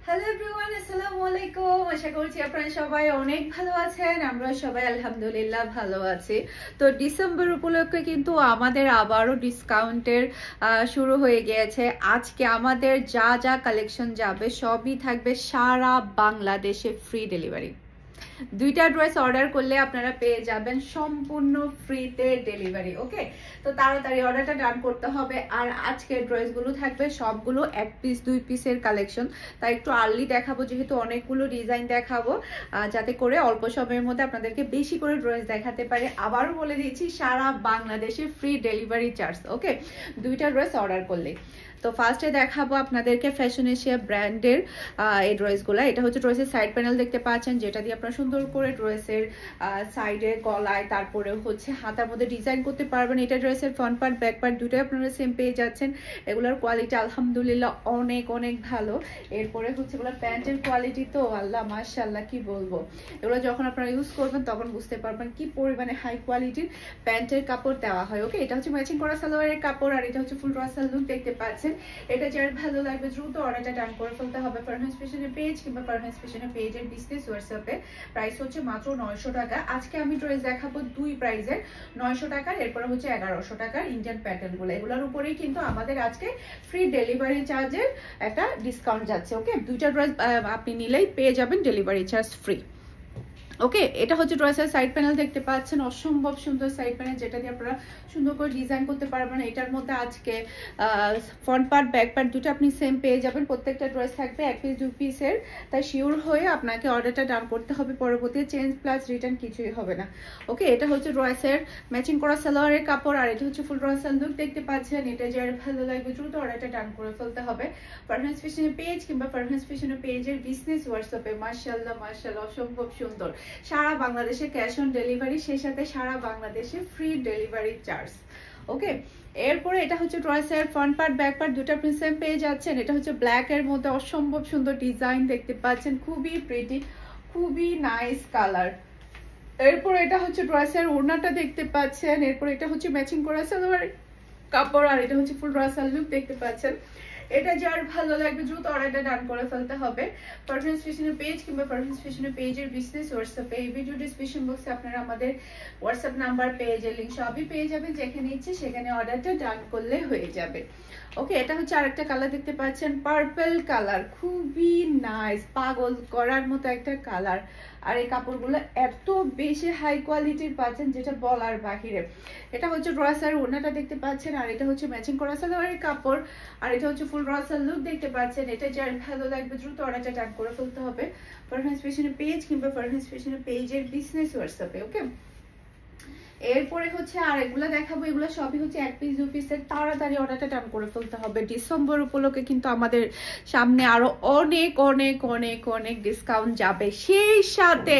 Hello everyone, আসসালামু আলাইকুম। আশা করছি আপনারা সবাই অনেক ভালো আছেন। আমরা সবাই আলহামদুলিল্লাহ ভালো আছি। তো ডিসেম্বর উপলক্ষে কিন্তু আমাদের আবারও ডিসকাউন্টের শুরু হয়ে গিয়েছে। আজকে আমাদের যা যা কালেকশন যাবে সবই থাকবে সারা বাংলাদেশে ফ্রি ডেলিভারি। দুইটা ড্রেস অর্ডার করলে আপনারা পেয়ে যাবেন সম্পূর্ণ ফ্রিতে ডেলিভারি। ওকে, তো তাড়াতাড়ি অর্ডারটা ডান করতে হবে। আর আজকের ড্রেসগুলো থাকবে সবগুলো এক পিস দুই পিসের কালেকশন, তাই একটু আর্লি দেখাবো যেহেতু অনেকগুলো ডিজাইন দেখাবো, যাতে করে অল্প সময়ের মধ্যে আপনাদেরকে বেশি করে ড্রেস দেখাতে পারে। আবারও বলে দিচ্ছি, সারা বাংলাদেশে ফ্রি ডেলিভারি চার্জ। ওকে, দুইটা ড্রেস অর্ডার করলে। তো ফার্স্টে দেখাবো আপনাদেরকে ফ্যাশন এশিয়া ব্র্যান্ডের এই ড্রেসগুলো। এটা হচ্ছে ড্রেসের সাইড প্যানেল দেখতে পাচ্ছেন, যেটা দিয়ে আপনারা সুন্দর করে ড্রেসের সাইডে গলায় তারপরে হচ্ছে হাতার মধ্যে ডিজাইন করতে পারবেন। এটা ড্রেসের ফ্রন্ট পার্ট ব্যাক পার্ট দুটোই আপনারা সেম পেয়ে যাচ্ছেন। এগুলোর কোয়ালিটি আলহামদুলিল্লাহ অনেক অনেক ভালো। এরপরে হচ্ছে এগুলো প্যান্টের কোয়ালিটি তো আল্লাহ মাশাআল্লাহ কি বলবো, এগুলো যখন আপনারা ইউজ করবেন তখন বুঝতে পারবেন কি পরিমাণে হাই কোয়ালিটির প্যান্টের কাপড় দেওয়া হয়। ওকে, এটা হচ্ছে ম্যাচিং করা সালোয়ারের কাপড় আর এটা হচ্ছে ফুল রাসাল লুক দেখতে পাচ্ছেন। এটা যার ভালো লাগবে দ্রুত অর্ডারটা ডান করে ফেলতে হবে। ফারহান ফ্যাশনের পেজ কিংবা ফারহান ফ্যাশনের পেজের বিজনেস হোয়াটসঅ্যাপে। প্রাইস হচ্ছে মাত্র 900 টাকা। আজকে আমি ড্রেস দেখাবো দুই প্রাইসের, 900 টাকার, এরপরে হচ্ছে 1100 টাকার ইন্ডিয়ান প্যাটার্ন গুলো। এগুলোর উপরেই কিন্তু আমাদের আজকে ফ্রি ডেলিভারি চার্জের একটা ডিসকাউন্ট যাচ্ছে। ওকে, দুইটা ড্রেস আপনি নিলেই পেয়ে যাবেন ডেলিভারি চার্জ ফ্রি। ওকে, এটা হচ্ছে ড্রেসের সাইড প্যানেল দেখতে পাচ্ছেন, অসম্ভব সুন্দর সাইড প্যানেল, যেটা দিয়ে আপনারা সুন্দর করে ডিজাইন করতে পারবেন। এটার মধ্যে আজকে ফ্রন্ট পার্ট ব্যাক পার্ট দুটো আপনি সেম পেয়ে যাবেন। প্রত্যেকটা ড্রেস থাকবে এক পিস দুই পিসের, তাই শিওর হয়ে আপনাকে অর্ডারটা ডান করতে হবে। পরবর্তী চেঞ্জ প্লাস রিটার্ন কিছুই হবে না। ওকে, এটা হচ্ছে ড্রেসের ম্যাচিং করা সালোয়ারের কাপড় আর এটা হচ্ছে ফুল ড্রেসের লুক দেখতে পাচ্ছেন। এটা যার ভালো লাগবে দ্রুত অর্ডারটা ডান করে ফেলতে হবে। ফারহান ফ্যাশনের পেজ কিংবা ফারহান ফ্যাশনের পেজের বিজনেস হোয়াটসঅ্যাপে। মাশাআল্লাহ মাশাআল্লাহ, অসম্ভব সুন্দর। সারা বাংলাদেশে ক্যাশ অন ডেলিভারি, সেই সাথে সারা বাংলাদেশে ফ্রি ডেলিভারি চার্জ। ওকে, এরপরে এটা হচ্ছে ড্রেসের ফ্রন্ট পার্ট ব্যাক পার্ট দুটো আপনি সেম পেয়ে যাচ্ছেন। এটা হচ্ছে ব্ল্যাক এর মধ্যে অসম্ভব সুন্দর ডিজাইন দেখতে পাচ্ছেন, খুবই প্রিটি, খুবই নাইস কালার। এরপর এটা হচ্ছে ড্রেসের ওড়নাটা দেখতে পাচ্ছেন। এরপর এটা হচ্ছে ম্যাচিং করা সালোয়ার কাপড় আর এটা হচ্ছে ফুল ড্রেসের লুক দেখতে পাচ্ছেন। এটা যার ভালো লাগবে দ্রুত অর্ডারটা ডান করে ফেলতে হবে। ফারহান ফ্যাশনের পেজ কিংবা ফারহান ফ্যাশনের পেজের বিজনেস হোয়াটসঅ্যাপে। এই ভিডিও ডিসক্রিপশন বক্সে আপনারা আমাদের হোয়াটসঅ্যাপ নাম্বার, পেজের লিংক সবই পেয়ে যাবেন। যেখানে ইচ্ছে সেখানে অর্ডারটা ডান করলে হয়ে যাবে। ওকে, এটা হচ্ছে আরেকটা কালার দেখতে পাচ্ছেন, পার্পল কালার, খুবই নাইস, পাগল করার মতো একটা কালার। আর এই কাপড়গুলো এত বেশি হাই কোয়ালিটির পাচ্ছেন যেটা বলার বাহিরে। এটা হচ্ছে ড্রেসের ওড়নাটা দেখতে পাচ্ছেন আর এটা হচ্ছে ম্যাচিং করা সালোয়ারের কাপড় আর এটা হচ্ছে ফুল রাসাল লুক দেখতে পাচ্ছেন। এটা যার ভালো লাগবে দ্রুত অর্ডারটা ডান করে ফেলতে হবে। ফারহান ফ্যাশনের পেজ কিংবা ফারহান ফ্যাশনের পেজের বিজনেস হোয়াটসঅ্যাপে। ওকে, এরপরে হচ্ছে আর এগুলো দেখাবো, এগুলো সবই হচ্ছে এক পিস দু পিসের। তাড়াতাড়ি অর্ডারটা ডান করে ফেলতে হবে। ডিসেম্বর উপলক্ষে কিন্তু আমাদের সামনে আরো অনেক অনেক অনেক অনেক ডিসকাউন্ট যাবে। সেই সাথে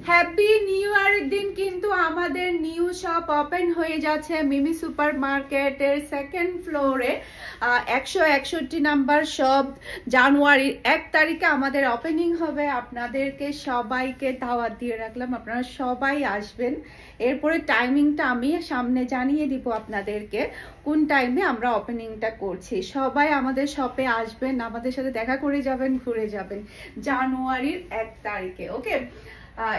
হ্যাপি নিউ ইয়ারের দিন কিন্তু আমাদের নিউ শপ ওপেন হয়ে যাচ্ছে মিমি সুপার মার্কেটের সেকেন্ড ফ্লোরে, 161 নাম্বার শপ। জানুয়ারির 1 তারিখে আমাদের ওপেনিং হবে। আপনাদেরকে সবাইকে দাওয়াত দিয়ে রাখলাম, আপনারা সবাই আসবেন। এরপরে টাইমিংটা আমি সামনে জানিয়ে দিব আপনাদেরকে কোন টাইমে আমরা ওপেনিংটা করছি। সবাই আমাদের শপে আসবেন, আমাদের সাথে দেখা করে যাবেন, ঘুরে যাবেন জানুয়ারির 1 তারিখে। ওকে,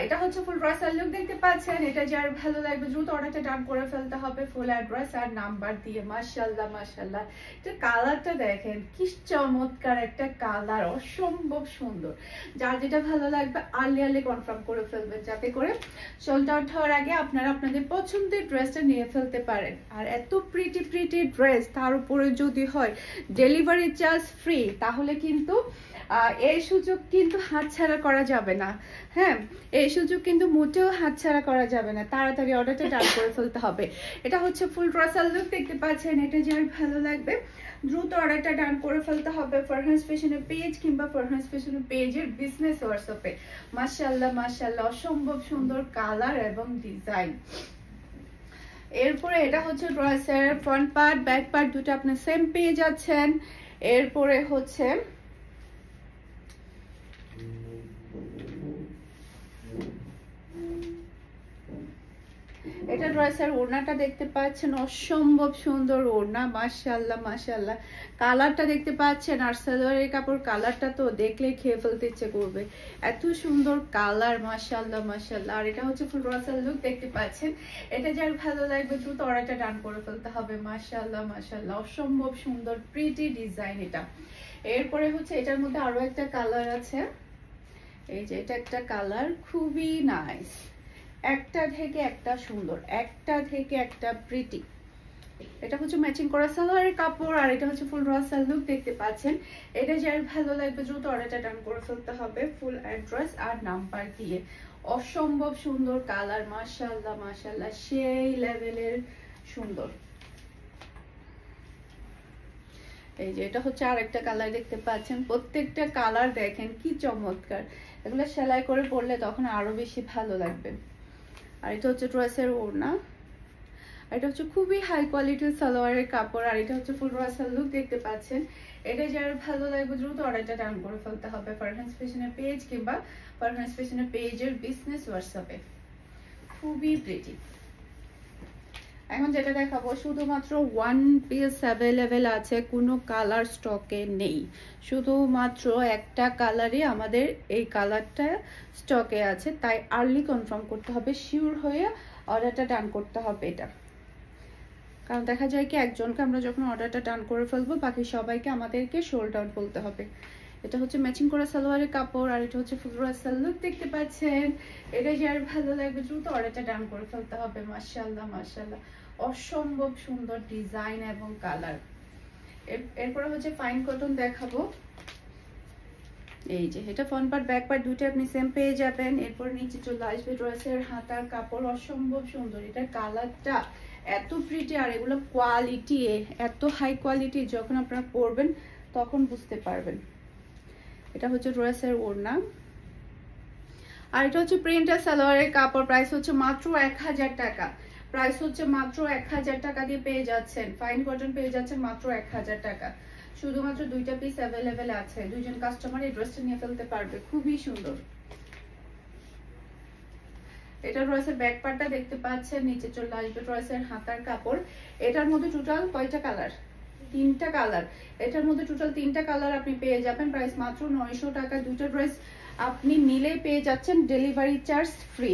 এটা হচ্ছে ফুল রাসাল লুক দেখতে পাচ্ছেন। এটা যার ভালো লাগবে দ্রুত অর্ডারটা ডান করে ফেলতে হবে ফুল অ্যাড্রেস আর নাম্বার দিয়ে। মাশাআল্লাহ মাশাআল্লাহ, এটা কালারটা দেখেন কি চমৎকার একটা কালার, অসম্ভব সুন্দর। যার যেটা ভালো লাগবে আর্লি আর্লি কনফার্ম করে ফেলবেন, যাতে করে সোল্ড আউট হওয়ার আগে আপনারা আপনাদের পছন্দের ড্রেসটা নিয়ে ফেলতে পারেন। আর এত প্রিটি প্রিটি ড্রেস, তার উপরে যদি হয় ডেলিভারি চার্জ ফ্রি, তাহলে কিন্তু এই সুযোগ কিন্তু হাতছাড়া করা যাবে না। হ্যাঁ, এই সুযোগ কিন্তু মোটেও হাতছাড়া করা যাবে না। তাড়াতাড়ি অর্ডারটা ডান করে ফেলতে হবে। এটা হচ্ছে ফুল রাসাল লুক দেখতে পাচ্ছেন। এটা যার ভালো লাগবে দ্রুত অর্ডারটা ডান করে ফেলতে হবে ফারহান ফ্যাশনের পেজ কিংবা ফারহান ফ্যাশনের পেজের বিজনেস হোয়াটসঅ্যাপে। মাশাআল্লাহ মাশাআল্লাহ, অসম্ভব সুন্দর কালার এবং ডিজাইন। এরপরে এটা হচ্ছে ড্রেসের ফ্রন্ট পার্ট ব্যাক পার্ট দুটো আপনি সেম পেয়ে যাচ্ছেন। এরপরে হচ্ছে এটা ড্রেসের ওড়নাটা দেখতে পাচ্ছেন, অসম্ভব সুন্দর ওড়না, মাশাআল্লাহ মাশাআল্লাহ। কালারটা দেখতে পাচ্ছেন, আর সালোয়ারের কাপড় কালারটা তো দেখলে খেয়ে ফেলতে ইচ্ছে করবে, এত সুন্দর কালার, মাশাআল্লাহ মাশাআল্লাহ। আর এটা হচ্ছে ফুল রাসাল লুক দেখতে পাচ্ছেন। এটা যার ভালো লাগবে দ্রুত অর্ডারটা ডান করে ফেলতে হবে। মাশাআল্লাহ মাশাআল্লাহ, অসম্ভব সুন্দর প্রিটি ডিজাইন এটা। এরপরে হচ্ছে এটার মধ্যে আরো একটা কালার আছে, এই যে এটা একটা কালার, খুবই নাইস, একটা থেকে একটা সুন্দর, একটা থেকে একটা প্রিটি। এটা হচ্ছে ম্যাচিং করা সালোয়ারের কাপড়, আর এটা হচ্ছে ফুল রাসাল লুক দেখতে পাচ্ছেন। এটা যার ভালো লাগবে দ্রুত অর্ডারটা ডান করে ফেলতে হবে ফুল অ্যাড্রেস আর নাম্বার দিয়ে। অসম্ভব সুন্দর কালার, মাশাআল্লাহ মাশাআল্লাহ, সেই লেভেলের সুন্দর। এই যে এটা হচ্ছে আরেকটা কালার দেখতে পাচ্ছেন, প্রত্যেকটা কালার দেখেন কি চমৎকার, এগুলো সেলাই করে পরলে তখন আরো বেশি ভালো লাগবে। আর এটা হচ্ছে ড্রেসের ওড়না, এটা হচ্ছে খুবই হাই কোয়ালিটির সালোয়ারের কাপড়, আর এটা হচ্ছে ফুল রাসাল লুক দেখতে পাচ্ছেন। এটা যার ভালো লাগবে দ্রুত অর্ডারটা ডান করে ফেলতে হবে ফারহান ফ্যাশনের পেজ কিংবা ফারহান ফ্যাশনের পেজের বিজনেস হোয়াটসঅ্যাপে। খুবই প্রিটি। এখন যেটা দেখাবো শুধুমাত্র ওয়ান পিস অ্যাভেলেবেল আছে, কোনো কালার স্টকে নেই, শুধুমাত্র একটা কালারই আমাদের এই কালারটা স্টকে আছে, তাই আর্লি কনফার্ম করতে হবে, শিওর হয়ে অর্ডারটা ডান করতে হবে এটা। কারণ দেখা যায় কি একজনকে আমরা যখন অর্ডারটা ডান করে ফেলবো বাকি সবাইকে আমাদেরকে সোল্ড আউট বলতে হবে। এটা হচ্ছে ম্যাচিং করা সালোয়ারের কাপড়, আর এটা হচ্ছে ফুল রাসাল লুক দেখতে পাচ্ছেন। এটা যার ভালো লাগবে দ্রুত অর্ডারটা ডান করে ফেলতে হবে। মাশাআল্লাহ মাশাআল্লাহ, অসম্ভব সুন্দর ডিজাইন এবং কালার। এরপরে হচ্ছে ফাইন কটন দেখাবো। এই যে এটা ফ্রন্ট পার্ট ব্যাক পার্ট দুটো আপনি সেম পেয়ে যাবেন। এরপর নিচে চলে আসবে ড্রেসের হাতার কাপড়, অসম্ভব সুন্দর, এটা কালারটা এত প্রিটি, আর এগুলো কোয়ালিটি এত হাই কোয়ালিটি, যখন আপনারা পরবেন তখন বুঝতে পারবেন। এটা হচ্ছে ড্রেসের ওড়না, আর এটা হচ্ছে প্রিন্টার সালোয়ারের কাপড়। প্রাইস হচ্ছে মাত্র 1000 টাকা, প্রাইস হচ্ছে মাত্র 1000 টাকা দিয়ে পেয়ে যাচ্ছেন। ফাইন কটন পেয়ে যাচ্ছেন মাত্র 1000 টাকা। শুধুমাত্র দুইটা পিস অ্যাভেলেবেল আছে, দুইজন কাস্টমার এই ড্রেসটা নিয়ে ফেলতে পারবে, খুবই সুন্দর। এটা ড্রেসের ব্যাক পার্টটা দেখতে পাচ্ছেন, নিচে চলে আসবে ড্রেসের হাতার কাপড়। এটার মধ্যে টোটাল কয়টা কালার? 3টা কালার। এটার মধ্যে টোটাল 3টা কালার আপনি পেয়ে যাবেন, প্রাইস মাত্র 900 টাকা। দুটো ড্রেস আপনি নিলে পেয়ে যাচ্ছেন ডেলিভারি চার্জ ফ্রি,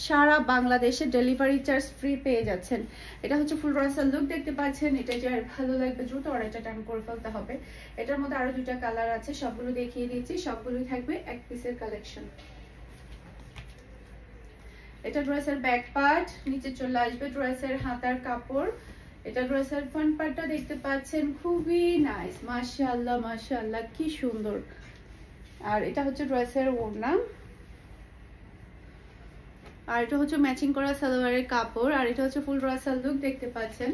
সারা বাংলাদেশে ডেলিভারি চার্জ ফ্রি পেয়ে যাচ্ছেন। এটা হচ্ছে ফুল রাসাল লুক দেখতে পাচ্ছেন। এটা যার ভালো লাগবে দ্রুত অর্ডারটা ডান করে ফেলতে হবে। এটার মধ্যে আরো 2টা কালার আছে, সবগুলো দেখিয়ে দিচ্ছি, সবগুলোই থাকবে এক পিসের কালেকশন। এটা ড্রেসের ব্যাক পার্ট, নিচে চলে আসবে ড্রেসের হাতার কাপড়। এটা ড্রেসের ফ্রন্ট পার্টটা দেখতে পাচ্ছেন, খুবই নাইস, মাশাআল্লাহ মাশাআল্লাহ, কি সুন্দর। আর এটা হচ্ছে ড্রেসের ওড়না, আর এটা হচ্ছে ম্যাচিং করা সালোয়ারের কাপড়, আর এটা হচ্ছে ফুল রাসাল লুক দেখতে পাচ্ছেন।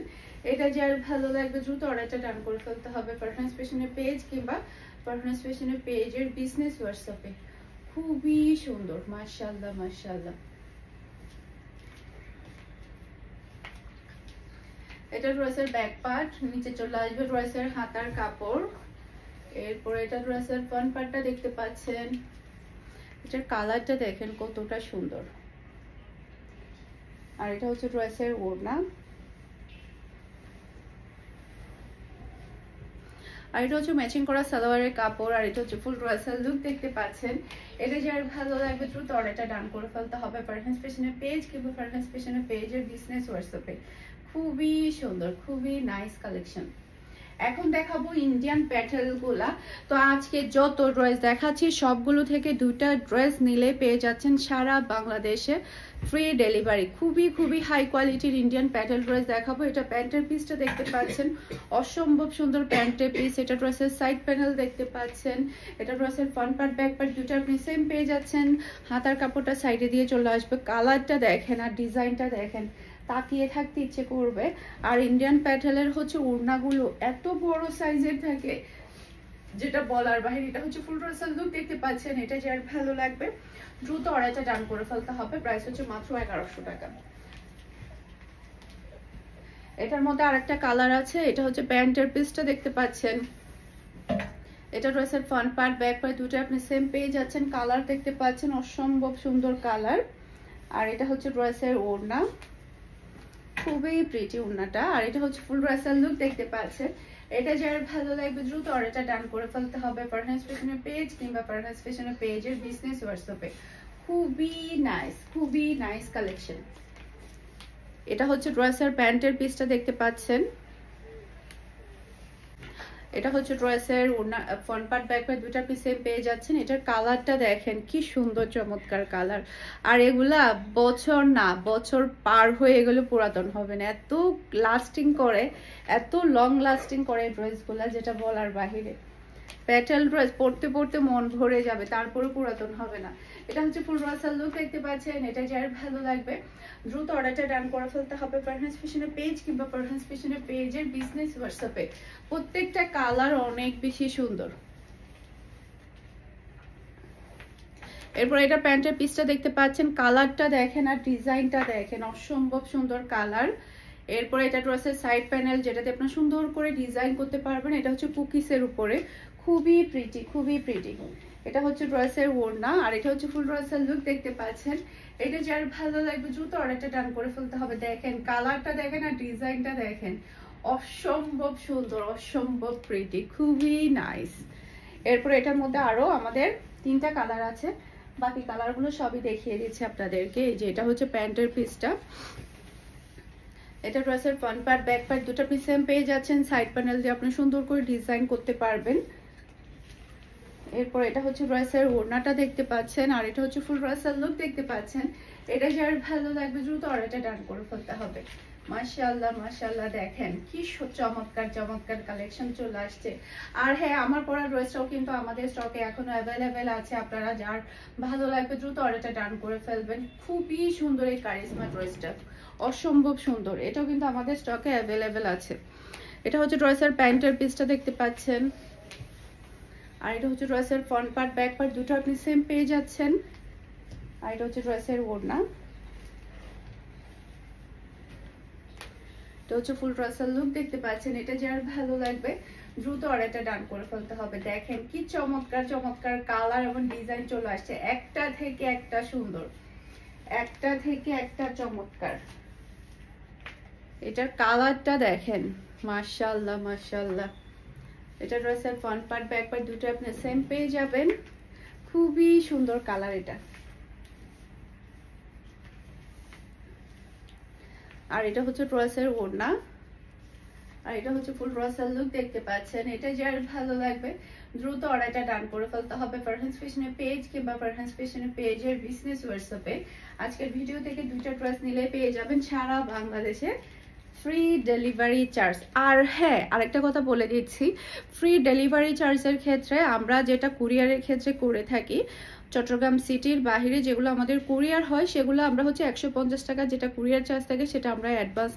এটা যার ভালো লাগবে দ্রুত অর্ডারটা ডান করে ফেলতে হবে ফারহান ফ্যাশনের পেজ কিংবা ফারহান ফ্যাশনের পেজের বিজনেস হোয়াটসঅ্যাপে। খুবই সুন্দর, মাশাআল্লাহ মাশাআল্লাহ। এটা ড্রেসের ব্যাক পার্ট, নিচে চলে আসবে ড্রেসের হাতার কাপড়। এরপর এটা ড্রেসের ফ্রন্ট পার্টটা দেখতে পাচ্ছেন, এটার কালারটা দেখেন কতটা সুন্দর। আর এটা হচ্ছে ড্রেসের ওড়না, আর এটা হচ্ছে ম্যাচিং করা সালোয়ারের কাপড়, আর এটা হচ্ছে ফুল রাসাল লুক দেখতে পাচ্ছেন। এটা যার ভালো লাগবে দ্রুত অর্ডারটা ডান করে ফেলতে হবে ফারহান ফ্যাশনের পেজ কিংবা ফারহান ফ্যাশনের পেজের বিজনেস হোয়াটসঅ্যাপে। খুবই সুন্দর, খুবই নাইস কালেকশন। এখন দেখাবো ইন্ডিয়ান প্যাটেল গুলা। তো আজকে যত ড্রেস দেখাচ্ছি সবগুলো থেকে 2টা ড্রেস নিলে পেয়ে যাচ্ছেন সারা বাংলাদেশে ফ্রি ডেলিভারি। খুবই খুবই হাই কোয়ালিটির ইন্ডিয়ান প্যাটেল ড্রেস দেখাবো। এটা প্যান্টের পিসটা দেখতে পাচ্ছেন, অসম্ভব সুন্দর প্যান্টের পিস। এটা ড্রেসের সাইড প্যানেল দেখতে পাচ্ছেন। এটা ড্রেসের ফ্রন্ট পার্ট ব্যাক পার্ট দুটো আপনি সেম পেয়ে যাচ্ছেন। হাতার কাপড়টা সাইডে দিয়ে চলে আসবে। কালারটা দেখেন আর ডিজাইনটা দেখেন, তাকিয়ে থাকতে ইচ্ছে করবে। আর ইন্ডিয়ান প্যাটেলের হচ্ছে ওড়নাগুলো এত বড় সাইজের থাকে যেটা বলার বাইরে। এটা হচ্ছে ফুল রাসাল লুক দেখতে পাচ্ছেন। এটা যার ভালো লাগবে দ্রুত অর্ডারটা ডান করে ফেলতে হবে। প্রাইস হচ্ছে মাত্র 1100 টাকা। এটার মধ্যে আরেকটা কালার আছে, এটা হচ্ছে প্যান্টের পিসটা দেখতে পাচ্ছেন। এটা ড্রেসের ফ্রন্ট পার্ট ব্যাক পার্ট দুটো আপনি সেম পেয়ে যাচ্ছেন। কালার দেখতে পাচ্ছেন, অসম্ভব সুন্দর কালার। আর এটা হচ্ছে ড্রেসের ওড়না, খুবই প্রিটি ওড়নাটা। আর এটা হচ্ছে ফুল ড্রেসের লুক দেখতে পাচ্ছেন। এটা যার ভালো লাগবে দ্রুত অর্ডারটা ডান করে ফেলতে হবে ফারহান ফ্যাশনের পেজ কিংবা ফারহান ফ্যাশনের পেজের বিজনেস হোয়াটসঅ্যাপে। খুবই নাইস কালেকশন। এটা হচ্ছে ড্রেসের প্যান্টের পিসটা দেখতে পাচ্ছেন। এটা হচ্ছে ড্রেসের ফ্রন্ট পার্ট ব্যাক পার্ট দুটা পিসে পেয়ে যাচ্ছেন। এটার কালারটা দেখেন কি সুন্দর চমৎকার কালার। আর এগুলা বছর পার হয়ে গেলে পুরাতন হবে না, এত লাস্টিং করে, এত লং লাস্টিং করে ড্রেসগুলা, যেটা বলার বাহিরে। প্যাটেল ড্রেস পরতে পরতে মন ভরে যাবে, তারপরে পুরাতন হবে না। এটা হচ্ছে ফুল ড্রেসের লুক দেখতে পাচ্ছেন। এটা যার ভালো লাগবে দ্রুত অর্ডারটা ডান করে ফেলতে হবে ফারহান ফ্যাশনের পেজ কিংবা ফারহান ফ্যাশনের পেজের বিজনেস হোয়াটসঅ্যাপে। প্রত্যেকটা কালার অনেক বেশি সুন্দর। এরপর এটা প্যান্টের পিসটা দেখতে পাচ্ছেন, কালারটা দেখেন আর ডিজাইনটা দেখেন, অসম্ভব সুন্দর কালার। এরপর এটা ড্রেসের সাইড প্যানেল, যেটাতে আপনি সুন্দর করে ডিজাইন করতে পারবেন। এটা হচ্ছে কুকিসের উপরে, খুবই প্রিটি। এটা হচ্ছে ড্রেসের ওড়না আর এটা হচ্ছে ফুল ড্রেসের লুক দেখতে পাচ্ছেন। এটা যার ভালো লাগবে দ্রুত অর্ডারটা ডান করে ফেলতে হবে। দেখেন কালারটা দেখেন আর ডিজাইনটা দেখেন, অসম্ভব সুন্দর, অসম্ভব প্রিটি, খুবই নাইস। এরপর এটার মধ্যে আরো আমাদের 3টা কালার আছে, বাকি কালারগুলো সবই দেখিয়ে দিচ্ছি আপনাদেরকে। এই যে এটা হচ্ছে প্যান্টের পিসটা। এটা ড্রেসের ফ্রন্ট পার্ট ব্যাক পার্ট দুটো পিস সেম পেয়ে যাচ্ছেন। সাইড প্যানেল দিয়ে আপনি সুন্দর করে ডিজাইন করতে পারবেন। এরপর এটা হচ্ছে ড্রেসের ওড়নাটা দেখতে পাচ্ছেন আর এটা হচ্ছে ফুল ড্রেসের লুক দেখতে পাচ্ছেন। এটা যার ভালো লাগবে দ্রুত অর্ডারটা ডান করে ফেলতে হবে। মাশাআল্লাহ দেখেন কি চমৎকার কালেকশন চলে আসছে। আর হ্যাঁ, আমার পরা ড্রেসটাও কিন্তু আমাদের স্টকে এখনো অ্যাভেলেবেল আছে। আপনারা যার ভালো লাগবে দ্রুত অর্ডারটা ডান করে ফেলবেন। খুবই সুন্দর এই কারিজমা ড্রেসটা, অসম্ভব সুন্দর। এটাও কিন্তু আমাদের স্টকে অ্যাভেলেবেল আছে। এটা হচ্ছে ড্রেসের প্যান্টের পিসটা দেখতে পাচ্ছেন আর এটা হচ্ছে ড্রেসের ফ্রন্ট পার্ট ব্যাক পার্ট দুটো আপনি সেম পেয়ে যাচ্ছেন। আর এটা হচ্ছে ড্রেসের ওড়না, এটা হচ্ছে ফুল ড্রেসের লুক দেখতে পাচ্ছেন। এটা যার ভালো লাগবে দ্রুত অর্ডারটা ডান করে ফেলতে হবে। দেখেন কি চমৎকার কালার এবং ডিজাইন চলে আসছে, একটা থেকে একটা সুন্দর, একটা থেকে একটা চমৎকার। এটার কালারটা দেখেন, মাশাআল্লাহ। এটা ড্রেসের ফ্রন্ট পার্ট ব্যাক পার্ট দুটো আপনি সেম পেয়ে যাবেন। খুবই সুন্দর কালার এটা। আর এটা হচ্ছে ড্রেসের ওড়না আর এটা হচ্ছে ফুল ড্রেসের লুক দেখতে পাচ্ছেন। এটা যার ভালো লাগবে দ্রুত অর্ডারটা ডান করে ফেলতে হবে ফারহান ফ্যাশনের পেজ কিংবা ফারহান ফ্যাশনের পেজের বিজনেস হোয়াটসঅ্যাপে। আজকের ভিডিও থেকে 2টা ড্রেস নিলে পেয়ে যাবেন সারা বাংলাদেশে ফ্রি ডেলিভারি চার্জ। আর হ্যাঁ, আরেকটা কথা বলে দিচ্ছি, ফ্রি ডেলিভারি চার্জের ক্ষেত্রে আমরা যেটা কুরিয়ারের ক্ষেত্রে করে থাকি, চট্টগ্রাম সিটির বাইরে যেগুলো আমাদের কুরিয়ার হয় সেগুলো আমরা হচ্ছে 150 টাকা যেটা কুরিয়ার চার্জ থাকে সেটা আমরা অ্যাডভান্স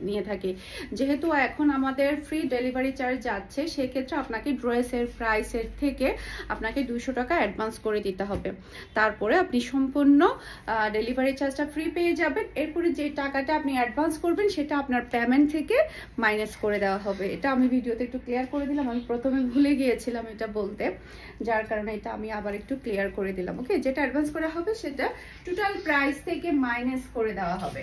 নিয়ে থাকি। যেহেতু এখন আমাদের ফ্রি ডেলিভারি চার্জ যাচ্ছে, সেক্ষেত্রে আপনাকে ড্রেসের প্রাইসের থেকে আপনাকে 200 টাকা অ্যাডভান্স করে দিতে হবে। তারপরে আপনি সম্পূর্ণ ডেলিভারি চার্জটা ফ্রি পেয়ে যাবেন। এরপরে যে টাকাটা আপনি অ্যাডভান্স করবেন সেটা আপনার পেমেন্ট থেকে মাইনাস করে দেওয়া হবে। এটা আমি ভিডিওতে একটু ক্লিয়ার করে দিলাম, আমি প্রথমে ভুলে গিয়েছিলাম এটা বলতে, যার কারণে এটা আমি আবার একটু ক্লিয়ার করে দিলাম। ওকে, যেটা অ্যাডভান্স করা হবে সেটা টোটাল প্রাইস থেকে মাইনাস করে দেওয়া হবে।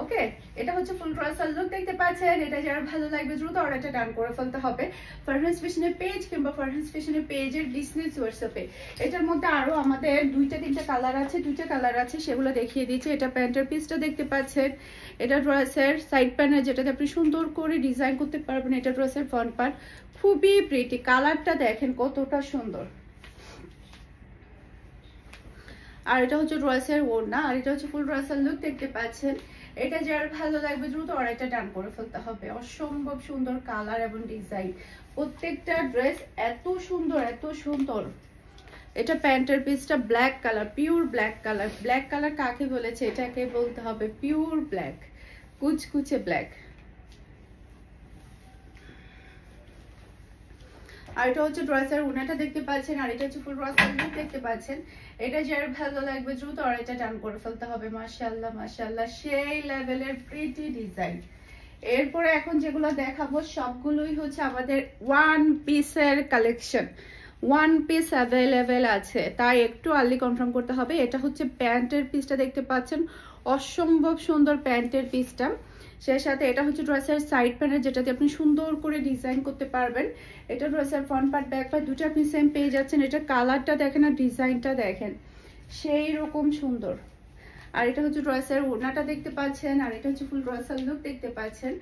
ওকে, এটা হচ্ছে ফুল ড্রেসের লুক দেখতে পাচ্ছেন। এটা যার ভালো লাগবে দ্রুত অর্ডারটা ডান করে ফেলতে হবে ফারহান ফ্যাশনের পেজ কিংবা ফারহান ফ্যাশনের পেজের বিজনেস হোয়াটসঅ্যাপে। এটার মধ্যে আরো আমাদের 2-3টা কালার আছে, সেগুলো দেখিয়ে দিচ্ছি। এটা প্যান্টের পিসটা দেখতে পাচ্ছেন। এটা ড্রেসের সাইড প্যানেল, যেটাতে আপনি সুন্দর করে ডিজাইন করতে পারবেন। এটা ড্রেসের ফ্রন্ট পার্ট, খুবই প্রিটি। কালারটা দেখেন কতটা সুন্দর। আর এটা হচ্ছে ড্রেসের ওড়না আর এটা হচ্ছে ফুল ড্রেসের লুক দেখতে পাচ্ছেন। এটা যার ভালো লাগবে দ্রুত অর্ডারটা ডান করে ফেলতে হবে। অসম্ভব সুন্দর কালার এবং ডিজাইন, প্রত্যেকটা ড্রেস এত সুন্দর। এটা প্যান্টের পিসটা black colour, pure black colour. Black colour কাকে বলেছে? এটাকে বলতে হবে পিওর ব্ল্যাক, কুচকুচে ব্ল্যাক। আর এটা হচ্ছে ড্রেসের ওড়নাটা দেখতে পাচ্ছেন আর এটা হচ্ছে ফুল ড্রেসের লুক দেখতে পাচ্ছেন। এটা যার ভালো লাগবে দ্রুত অর্ডারটা ডান করে ফেলতে হবে। মাশাআল্লাহ সেই লেভেলের প্রিটি ডিজাইন। এরপরে এখন যেগুলো দেখাবো সবগুলোই হচ্ছে আমাদের ওয়ান পিসের কালেকশন। ওয়ান পিস অ্যাভেলেবেল আছে, তাই একটু আর্লি কনফার্ম করতে হবে। এটা হচ্ছে প্যান্টের পিসটা দেখতে পাচ্ছেন, অসম্ভব সুন্দর প্যান্টের পিসটা। সেই সাথে এটা হচ্ছে ড্রেসের সাইড প্যানেল, যেটাতে আপনি সুন্দর করে ডিজাইন করতে পারবেন। এটা ড্রেসের ফ্রন্ট পার্ট, ব্যাক পার্ট দুটো আপনি সেম পেয়ে যাচ্ছেন। এটা কালারটা দেখেন আর ডিজাইনটা দেখেন, সেই রকম সুন্দর। আর এটা হচ্ছে ড্রেসের ওড়নাটা দেখতে পাচ্ছেন, আর এটা হচ্ছে ফুল ড্রেসের লুক দেখতে পাচ্ছেন।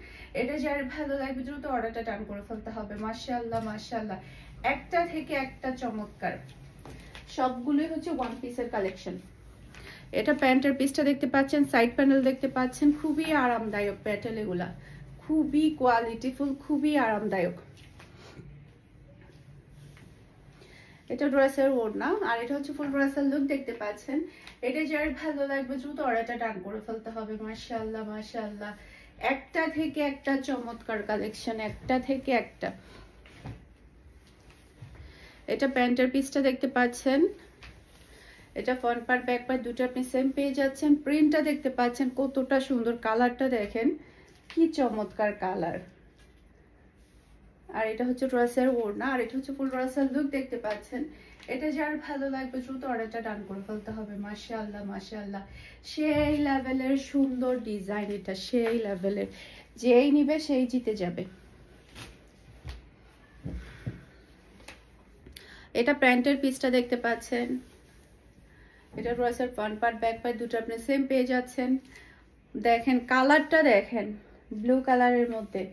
এটা যার ভালো লাগবে দ্রুত অর্ডারটা ডান করে ফেলতে হবে। মাশাআল্লাহ মাশাআল্লাহ, একটা থেকে একটা চমৎকার, সবগুলোই হচ্ছে ওয়ান পিসের কালেকশন। এটা প্যান্টের পিসটা দেখতে পাচ্ছেন, সাইড প্যানেল দেখতে পাচ্ছেন, খুবই আরামদায়ক প্যাটেল, এগুলা খুবই কোয়ালিটিফুল, খুবই আরামদায়ক। এটা ড্রেসের ওড়না, আর এটা হচ্ছে ফুল ড্রেসের লুক দেখতে পাচ্ছেন। এটা যার ভালো লাগবে দ্রুত অর্ডারটা ডান করে ফেলতে হবে। মাশাআল্লাহ মাশাআল্লাহ, একটা থেকে একটা চমৎকার কালেকশন, একটা থেকে একটা। এটা প্যান্টের পিসটা দেখতে পাচ্ছেন, এটা ফ্রন্ট পার্ট ব্যাক পার্ট দুটো আপনি সেম পেয়ে যাচ্ছেন। প্রিন্টটা দেখতে পাচ্ছেন কতটা সুন্দর, কালারটা দেখেন কি চমৎকার কালার। আর এটা হচ্ছে ড্রেসের ওড়না, আর এটা হচ্ছে ফুল ড্রেসের লুক দেখতে পাচ্ছেন। এটা যার ভালো লাগবে দ্রুত অর্ডারটা ডান করে ফেলতে হবে। মাশাআল্লাহ মাশাআল্লাহ, সেই লেভেলের সুন্দর ডিজাইন, এটা সেই লেভেলের, যেই নিবে সেই জিতে যাবে। এটা প্যান্টের পিসটা দেখতে পাচ্ছেন, এটা ড্রেসের ফ্রন্ট পার্ট ব্যাক পার্ট দুটো আপনি সেম পেয়ে যাচ্ছেন। দেখেন কালারটা দেখেন, ব্লু কালারের মধ্যে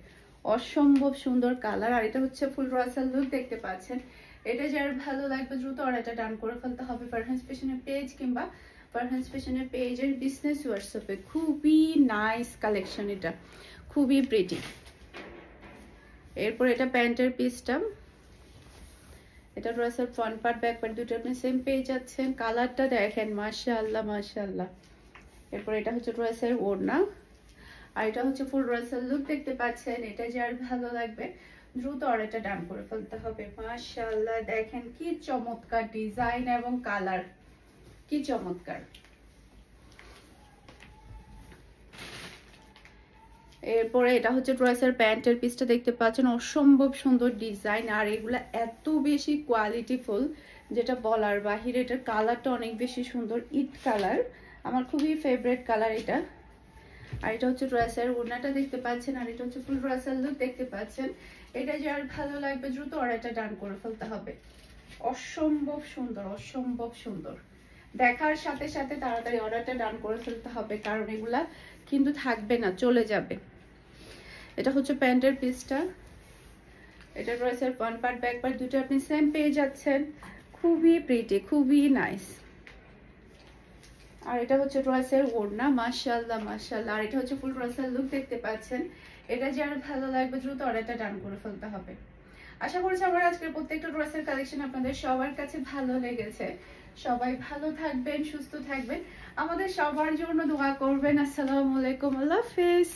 অসম্ভব সুন্দর কালার। আর এটা হচ্ছে ফুল ড্রেসের লুক দেখতে পাচ্ছেন। এটা যার ভালো লাগবে দ্রুত অর্ডারটা ডান করে ফেলতে হবে ফারহান ফ্যাশনের পেজ কিংবা ফারহান ফ্যাশনের পেজের বিজনেস হোয়াটসঅ্যাপে। খুবই নাইস কালেকশন, এটা খুবই প্রিটি। এরপর এটা প্যান্টের পিসটা, এটা ড্রেসের ফ্রন্ট পার্ট ব্যাক পার্ট দুটো আপনি সেম পেয়ে যাচ্ছেন। কালারটা দেখেন মাশাআল্লাহ মাশাআল্লাহ। এরপর এটা হচ্ছে ড্রেসের ওড়না, আর এটা হচ্ছে ফুল ড্রেসের লুক দেখতে পাচ্ছেন। এটা যার ভালো লাগবে দ্রুত অর্ডারটা ডান করে ফেলতে হবে। মাশাআল্লাহ, দেখেন কি চমৎকার ডিজাইন এবং কালার, কি চমৎকার। এরপরে এটা হচ্ছে ড্রেসের প্যান্টের পিসটা দেখতে পাচ্ছেন, অসম্ভব সুন্দর ডিজাইন, আর এগুলা এত বেশি কোয়ালিটিফুল যেটা বলার বাহিরে। এটার কালারটা অনেক বেশি সুন্দর, ইট কালার, আমার খুবই ফেভারিট কালার এটা। আর এটা হচ্ছে ড্রেসের ওড়নাটা দেখতে পাচ্ছেন, আর এটা হচ্ছে ফুল ড্রেসের লুক দেখতে পাচ্ছেন। এটা যার ভালো লাগবে দ্রুত অর্ডারটা ডান করে ফেলতে হবে। অসম্ভব সুন্দর, অসম্ভব সুন্দর, দেখার সাথে সাথে তাড়াতাড়ি অর্ডারটা ডান করে ফেলতে হবে, কারণ এগুলা কিন্তু থাকবে না, চলে যাবে। এটা হচ্ছে প্যান্টের পিসটা, এটা ড্রেসের ফ্রন্ট পার্ট ব্যাক পার্ট দুটো আপনি সেম পেয়ে যাচ্ছেন। খুবই প্রিটি, খুবই নাইস। আর এটা হচ্ছে ড্রেসের ওড়না, মাশাআল্লাহ মাশাআল্লাহ। আর এটা হচ্ছে ফুল ড্রেসের লুক দেখতে পাচ্ছেন। এটা যার ভালো লাগবে দ্রুত অর্ডারটা ডান করে ফেলতে হবে। আশা করছি আমার আজকের প্রত্যেকটা ড্রেসের কালেকশন আপনাদের সবার কাছে ভালো লেগেছে। সবাই ভালো থাকবেন, সুস্থ থাকবেন, আমাদের সবার জন্য দোয়া করবেন। আসসালামু আলাইকুম, আল্লাহ হাফেজ।